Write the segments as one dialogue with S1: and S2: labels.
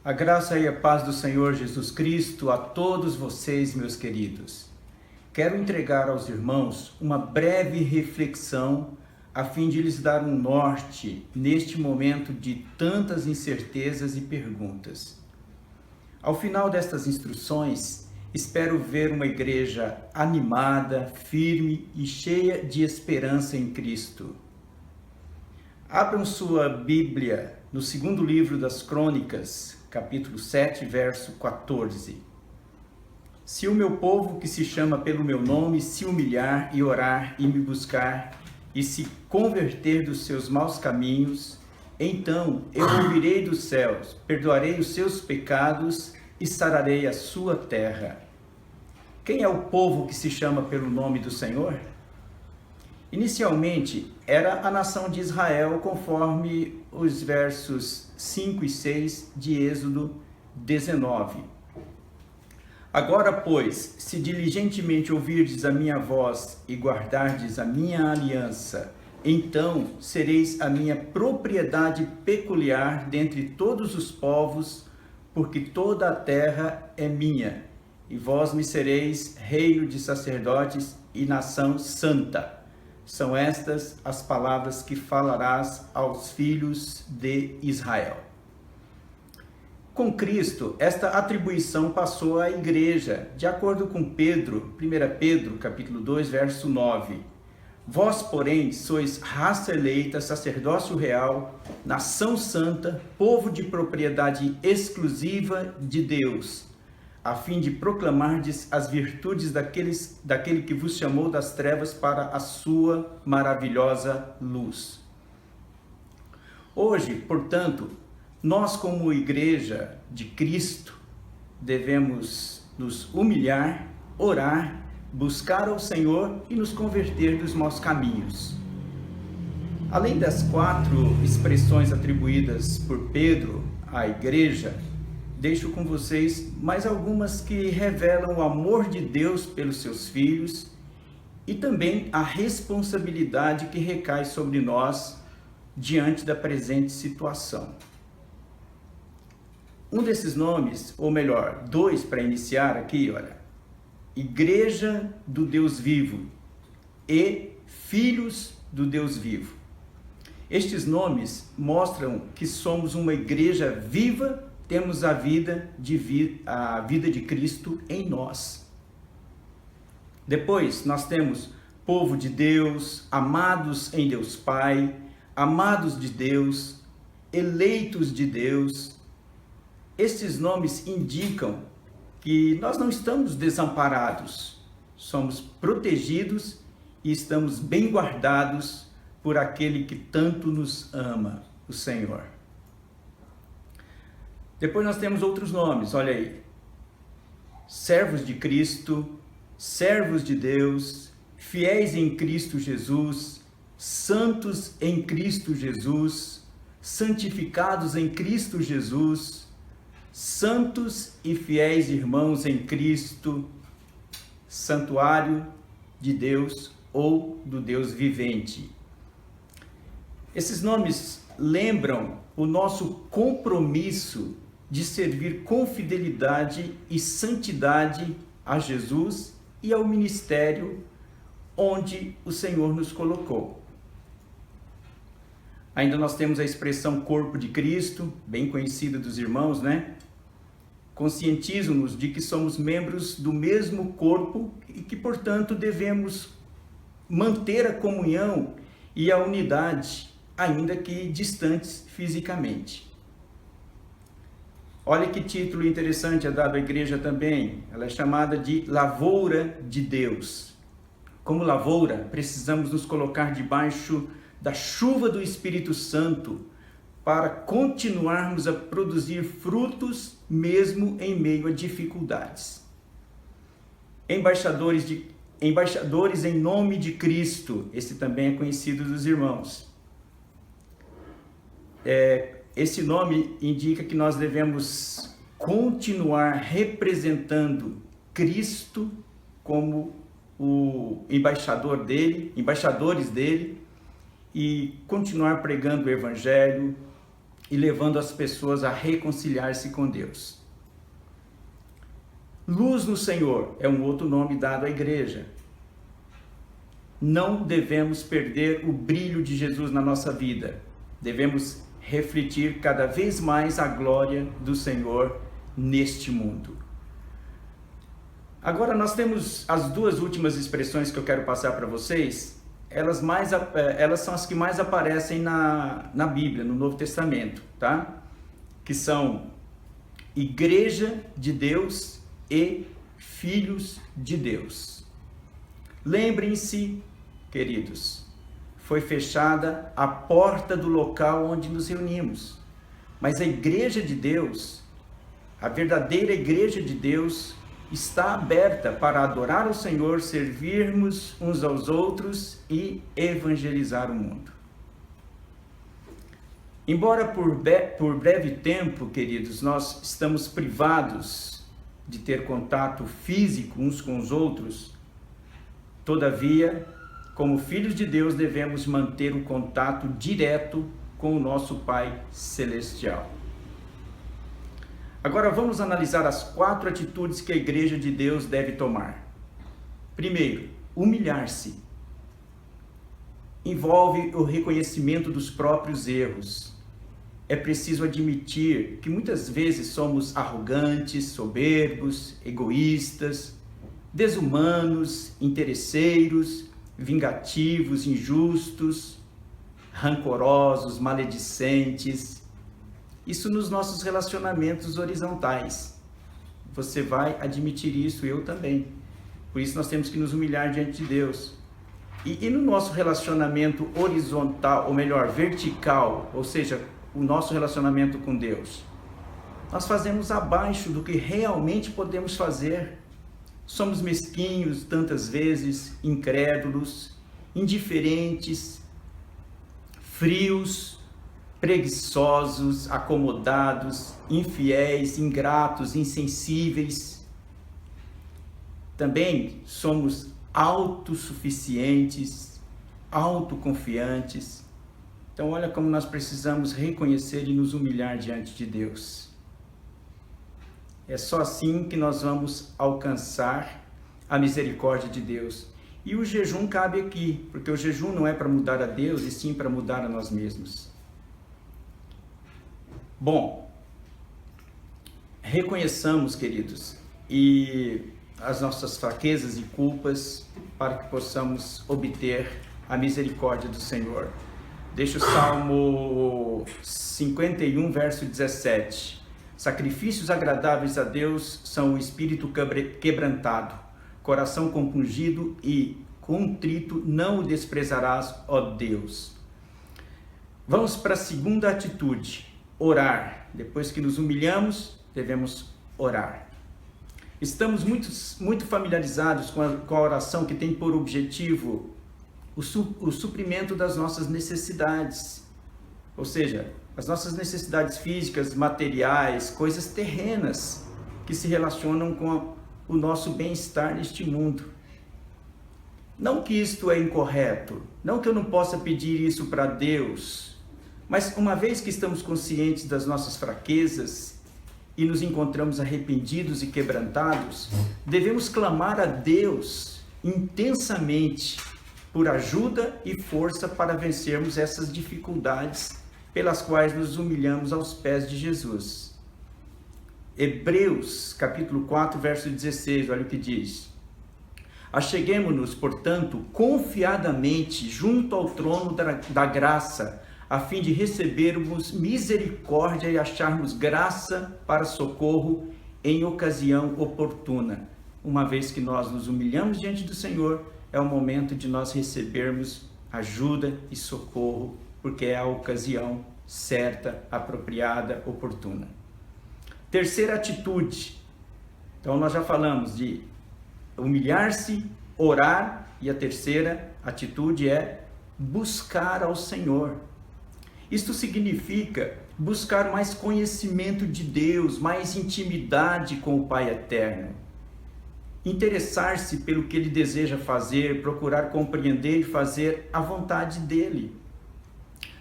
S1: A graça e a paz do Senhor Jesus Cristo a todos vocês, meus queridos. Quero entregar aos irmãos uma breve reflexão a fim de lhes dar um norte neste momento de tantas incertezas e perguntas. Ao final destas instruções, espero ver uma igreja animada, firme e cheia de esperança em Cristo. Abram sua Bíblia no segundo livro das Crônicas, capítulo 7, verso 14. Se o meu povo, que se chama pelo meu nome, se humilhar e orar e me buscar e se converter dos seus maus caminhos, então eu ouvirei dos céus, perdoarei os seus pecados e sararei a sua terra. Quem é o povo que se chama pelo nome do Senhor? Inicialmente, era a nação de Israel, conforme os versos 5 e 6 de Êxodo 19. Agora, pois, se diligentemente ouvirdes a minha voz e guardardes a minha aliança, então sereis a minha propriedade peculiar dentre todos os povos, porque toda a terra é minha, e vós me sereis reino de sacerdotes e nação santa. São estas as palavras que falarás aos filhos de Israel. Com Cristo, esta atribuição passou à igreja, de acordo com Pedro, 1 Pedro, capítulo 2, verso 9. Vós, porém, sois raça eleita, sacerdócio real, nação santa, povo de propriedade exclusiva de Deus, a fim de proclamardes as virtudes daquele que vos chamou das trevas para a sua maravilhosa luz. Hoje, portanto, nós como igreja de Cristo devemos nos humilhar, orar, buscar ao Senhor e nos converter dos maus caminhos. Além das 4 expressões atribuídas por Pedro à igreja, deixo com vocês mais algumas que revelam o amor de Deus pelos seus filhos e também a responsabilidade que recai sobre nós diante da presente situação. Um desses nomes, ou melhor, 2 para iniciar aqui, olha, Igreja do Deus Vivo e Filhos do Deus Vivo. Estes nomes mostram que somos uma igreja viva, temos a vida de Cristo em nós. Depois nós temos povo de Deus, amados em Deus Pai, amados de Deus, eleitos de Deus. Estes nomes indicam que nós não estamos desamparados, somos protegidos e estamos bem guardados por aquele que tanto nos ama, o Senhor. Depois nós temos outros nomes, olha aí. Servos de Cristo, servos de Deus, fiéis em Cristo Jesus, santos em Cristo Jesus, santificados em Cristo Jesus, santos e fiéis irmãos em Cristo, santuário de Deus ou do Deus vivente. Esses nomes lembram o nosso compromisso de servir com fidelidade e santidade a Jesus e ao ministério onde o Senhor nos colocou. Ainda nós temos a expressão corpo de Cristo, bem conhecida dos irmãos, né? Conscientizam-nos de que somos membros do mesmo corpo e que, portanto, devemos manter a comunhão e a unidade, ainda que distantes fisicamente. Olha que título interessante é dado à igreja também. Ela é chamada de lavoura de Deus. Como lavoura, precisamos nos colocar debaixo da chuva do Espírito Santo para continuarmos a produzir frutos mesmo em meio a dificuldades. Embaixadores em nome de Cristo, esse também é conhecido dos irmãos. Esse nome indica que nós devemos continuar representando Cristo como o embaixadores dele, e continuar pregando o Evangelho e levando as pessoas a reconciliar-se com Deus. Luz no Senhor é um outro nome dado à igreja. Não devemos perder o brilho de Jesus na nossa vida. Devemos refletir cada vez mais a glória do Senhor neste mundo. Agora nós temos as duas últimas expressões que eu quero passar para vocês. Elas são as que mais aparecem na Bíblia, no Novo Testamento, tá? Que são Igreja de Deus e Filhos de Deus. Lembrem-se, queridos, foi fechada a porta do local onde nos reunimos. Mas a Igreja de Deus, a verdadeira Igreja de Deus, está aberta para adorar o Senhor, servirmos uns aos outros e evangelizar o mundo. Embora por breve tempo, queridos, nós estamos privados de ter contato físico uns com os outros, todavia, como filhos de Deus, devemos manter o contato direto com o nosso Pai Celestial. Agora vamos analisar as 4 atitudes que a Igreja de Deus deve tomar. Primeiro, humilhar-se. Envolve o reconhecimento dos próprios erros. É preciso admitir que muitas vezes somos arrogantes, soberbos, egoístas, desumanos, interesseiros, vingativos, injustos, rancorosos, maledicentes. Isso nos nossos relacionamentos horizontais. Você vai admitir isso, eu também. Por isso nós temos que nos humilhar diante de Deus. E no nosso relacionamento horizontal, ou melhor, vertical, ou seja, o nosso relacionamento com Deus, nós fazemos abaixo do que realmente podemos fazer. Somos mesquinhos tantas vezes, incrédulos, indiferentes, frios, preguiçosos, acomodados, infiéis, ingratos, insensíveis. Também somos autossuficientes, autoconfiantes. Então olha como nós precisamos reconhecer e nos humilhar diante de Deus. É só assim que nós vamos alcançar a misericórdia de Deus. E o jejum cabe aqui, porque o jejum não é para mudar a Deus, e sim para mudar a nós mesmos. Bom, reconheçamos, queridos, e as nossas fraquezas e culpas para que possamos obter a misericórdia do Senhor. Deixa o Salmo 51, verso 17. Sacrifícios agradáveis a Deus são o espírito quebrantado, coração compungido e contrito não o desprezarás, ó Deus. Vamos para a segunda atitude. Orar. Depois que nos humilhamos, devemos orar. Estamos muito familiarizados com a oração que tem por objetivo o suprimento das nossas necessidades. Ou seja, as nossas necessidades físicas, materiais, coisas terrenas que se relacionam com o nosso bem-estar neste mundo. Não que isto é incorreto, não que eu não possa pedir isso para Deus, mas uma vez que estamos conscientes das nossas fraquezas e nos encontramos arrependidos e quebrantados, devemos clamar a Deus intensamente por ajuda e força para vencermos essas dificuldades pelas quais nos humilhamos aos pés de Jesus. Hebreus, capítulo 4, verso 16, olha o que diz. Acheguemo-nos, portanto, confiadamente junto ao trono da graça, a fim de recebermos misericórdia e acharmos graça para socorro em ocasião oportuna. Uma vez que nós nos humilhamos diante do Senhor, é o momento de nós recebermos ajuda e socorro, porque é a ocasião certa, apropriada, oportuna. Terceira atitude. Então nós já falamos de humilhar-se, orar, e a terceira atitude é buscar ao Senhor. Isto significa buscar mais conhecimento de Deus, mais intimidade com o Pai Eterno. Interessar-se pelo que Ele deseja fazer, procurar compreender e fazer a vontade dEle.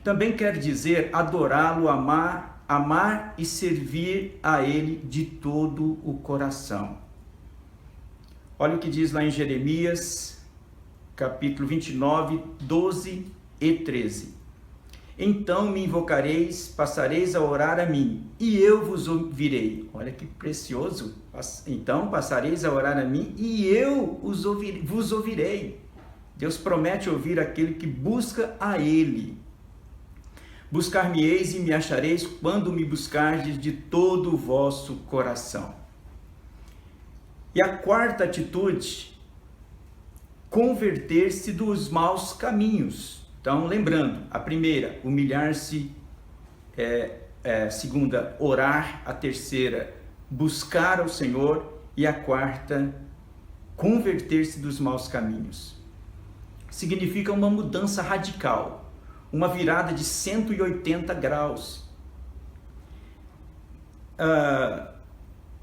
S1: Também quer dizer adorá-lo, amar e servir a Ele de todo o coração. Olha o que diz lá em Jeremias, capítulo 29, 12 e 13. Então me invocareis, passareis a orar a mim, e eu vos ouvirei. Olha que precioso. Então passareis a orar a mim, e eu vos ouvirei. Deus promete ouvir aquele que busca a Ele. Buscar-me-eis e me achareis quando me buscardes de todo o vosso coração. E a quarta atitude, converter-se dos maus caminhos. Então, lembrando, a primeira, humilhar-se, segunda, orar, a terceira, buscar ao Senhor, e a quarta, converter-se dos maus caminhos. Significa uma mudança radical, uma virada de 180 graus.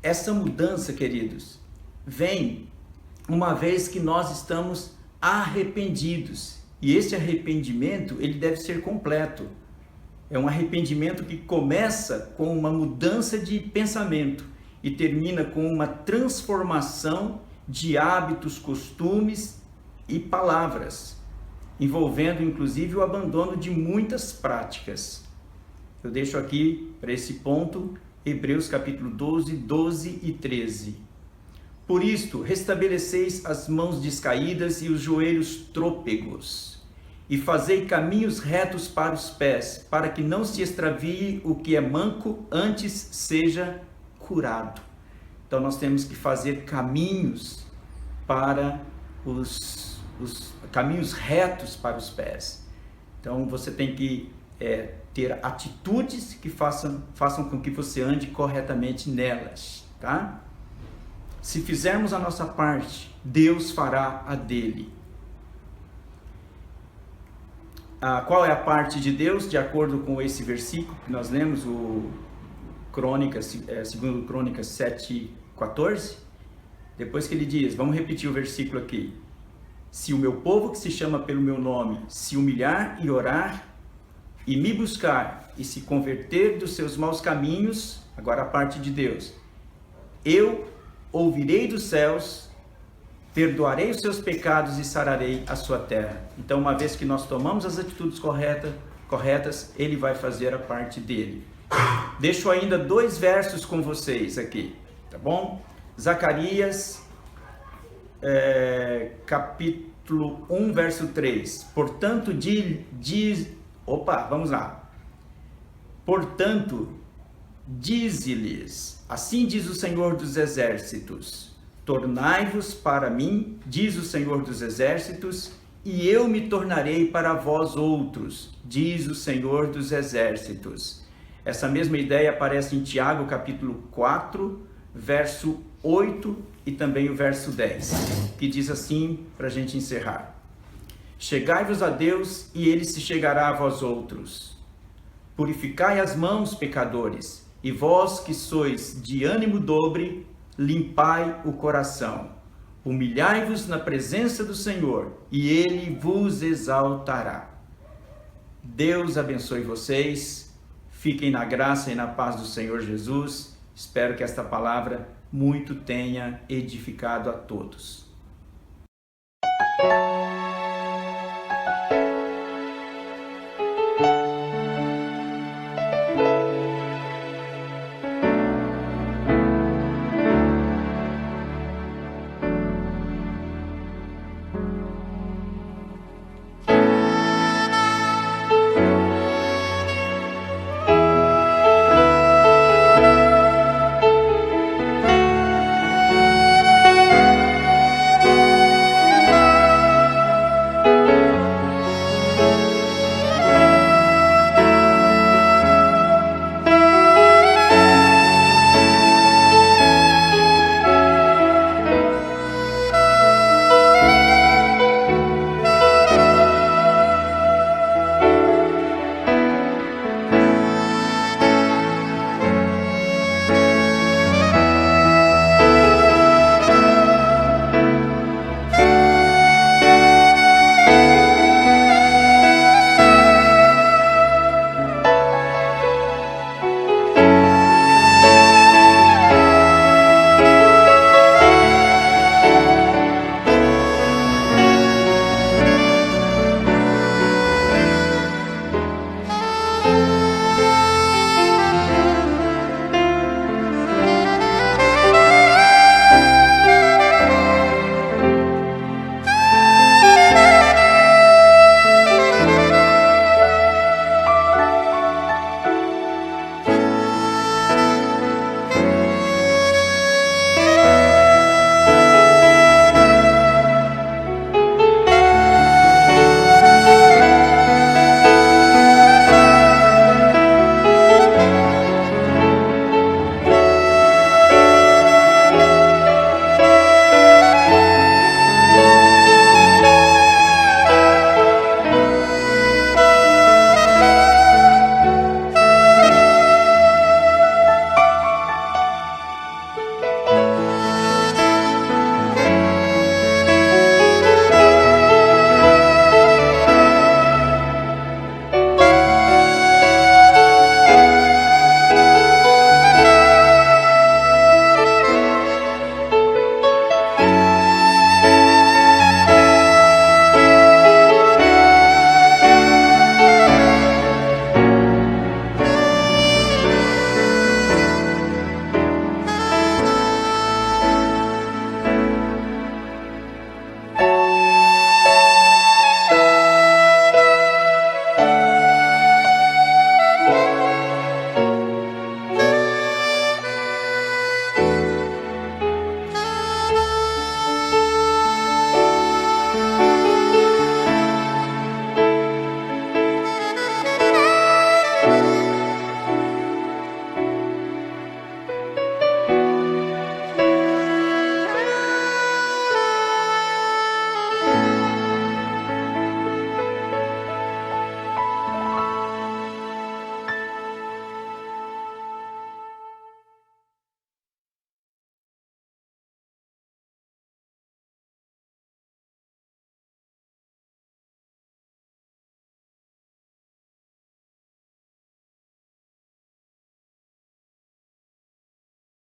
S1: Essa mudança, queridos, vem uma vez que nós estamos arrependidos. E esse arrependimento, ele deve ser completo. É um arrependimento que começa com uma mudança de pensamento e termina com uma transformação de hábitos, costumes e palavras, envolvendo inclusive o abandono de muitas práticas. Eu deixo aqui para esse ponto Hebreus capítulo 12, 12 e 13. Por isto, restabeleceis as mãos descaídas e os joelhos trôpegos, e fazei caminhos retos para os pés, para que não se extravie o que é manco, antes seja curado. Então nós temos que fazer caminhos para os caminhos retos para os pés. Então você tem que ter atitudes que façam com que você ande corretamente nelas, tá? Se fizermos a nossa parte, Deus fará a dele. Qual é a parte de Deus? De acordo com esse versículo que nós lemos, o segundo Crônicas 7:14, depois que ele diz, vamos repetir o versículo aqui: se o meu povo que se chama pelo meu nome se humilhar e orar e me buscar e se converter dos seus maus caminhos, agora a parte de Deus, eu ouvirei dos céus, perdoarei os seus pecados e sararei a sua terra. Então, uma vez que nós tomamos as atitudes corretas, ele vai fazer a parte dele. Deixo ainda 2 versos com vocês aqui, tá bom? Zacarias, capítulo 1, verso 3. Portanto, Portanto, dize-lhes, assim diz o Senhor dos Exércitos, tornai-vos para mim, diz o Senhor dos Exércitos, e eu me tornarei para vós outros, diz o Senhor dos Exércitos. Essa mesma ideia aparece em Tiago, capítulo 4, verso 8 e também o verso 10, que diz assim, para a gente encerrar: chegai-vos a Deus, e ele se chegará a vós outros. Purificai as mãos, pecadores, e vós que sois de ânimo dobre, limpai o coração. Humilhai-vos na presença do Senhor, e Ele vos exaltará. Deus abençoe vocês. Fiquem na graça e na paz do Senhor Jesus. Espero que esta palavra muito tenha edificado a todos.